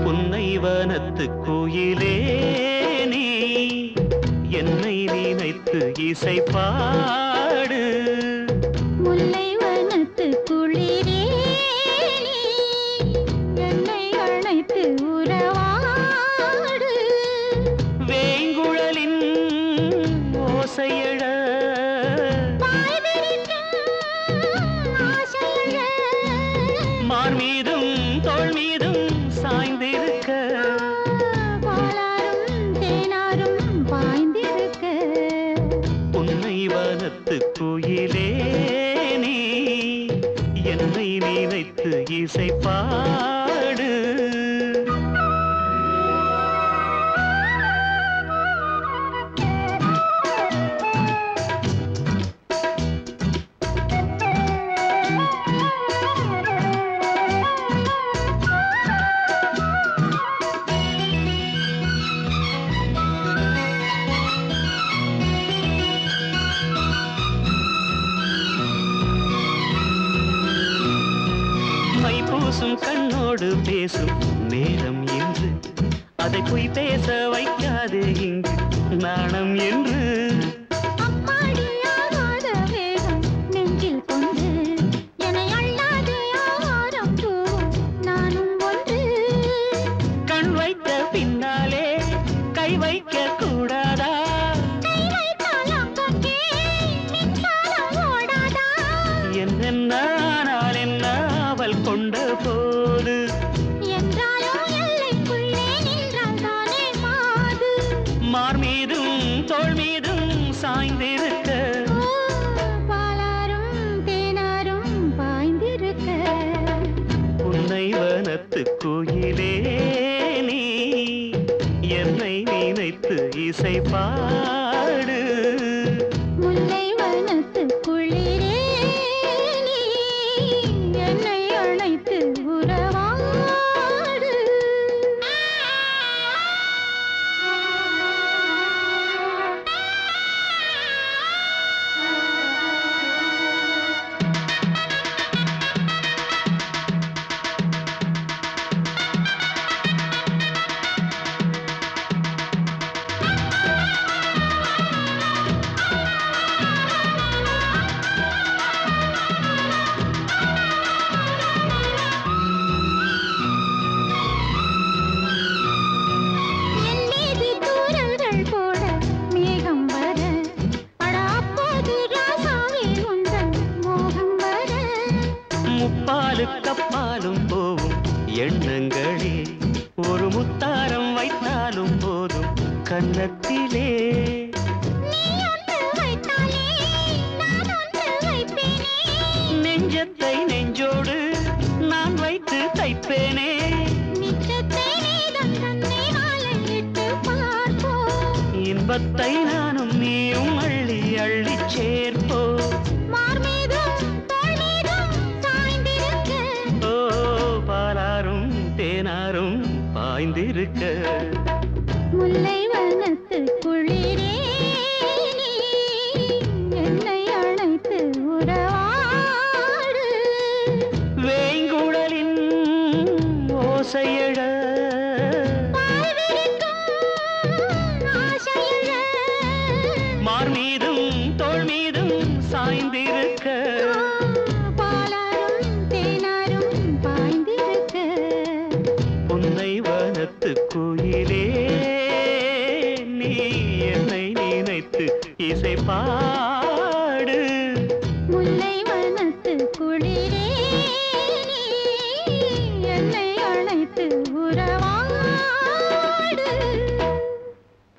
புன்னைவனத்து கோயிலே நீ என்னை நினைத்து இசை பாடு. முல்லைவனத்து குளிரே நீ என்னை அழைத்து உறவாடு. வேங்குழலின் ஓசையழ மார் மீதும் தோள் மீதும் சாய்ந்திருக்க. பாலாரும் தேனாரும் பாய்ந்திருக்க. புன்னைவனத்து கோயிலே நீ என்னை நினைத்து இசை பாடு. மைப்பூசும் கண்ணோடு பேசும் நேரம் என்று அதை பொய் பேச வைக்காது இங்கு நாணம் என்று. அம்மாடியாகாத வேகம் நெஞ்சில் கொண்டு என்னை அள்ளாதே ஆவாரம் தூவும் நானும் ஒன்று. கண் வைத்த பின்னாலே கை வைக்க கூடாதா? கை வைத்தால் அங்கங்கே மின்சாரம் ஓடாதா? என்னென்ன ஆனால் என்ன அவள் கொண்ட போது. என்றாலும் எல்லைக்குள்ளே நின்றால் தானே மாது. மார் மீதும் தோள் மீதும் சாய்ந்திருக்க. பாலாரும் தேனாரும் பாய்ந்திருக்க. புன்னைவனத்து கோயிலே நீ என்னை நினைத்து இசை பாடு. முல்லைவனத்து குளிரே நீ என்னை அழைத்து உறவாடு. என் மீது தூறல்கள் போட மேகம் வர. அட அப்போது ராசாவே உந்தன் மோகம் வர. முப்பாலு கப்பாலும் போவும் எண்ணங்களே ஒரு முத்தாரம் வைத்தாலும் போதும் கன்னத்திலே. நீ ஒன்று வைத்தாலே நான் ஒன்று வைப்பேனே. நெஞ்சத்தை நெஞ்சோடு நான் வைத்து தைப்பேனே. மிச்சத்தை நீதான் தன்னை வாழையிட்டு பார்ப்போம். இன்பத்தை நானும் நீயும் அள்ளி அள்ளி சேர்ப்போ. மார் மீதும் தோள் மீதும் சாய்ந்திருக்க. ஓ பாலாரும் தேனாரும் பாய்ந்திருக்க. முல்லைவனத்து குளிரே நீ என்னை அழைத்து உறவாடு. வேங்குழலின் ஓசையழ பால் விரிக்கும் ஆசையழ. மார் மீதும் தோள் மீதும் சாய்ந்திருக்க. பாலாரும் தேனாரும் பாய்ந்திருக்க. புன்னைவனத்து கோயிலே நீ என்னை நினைத்து இசை பாடு. முல்லை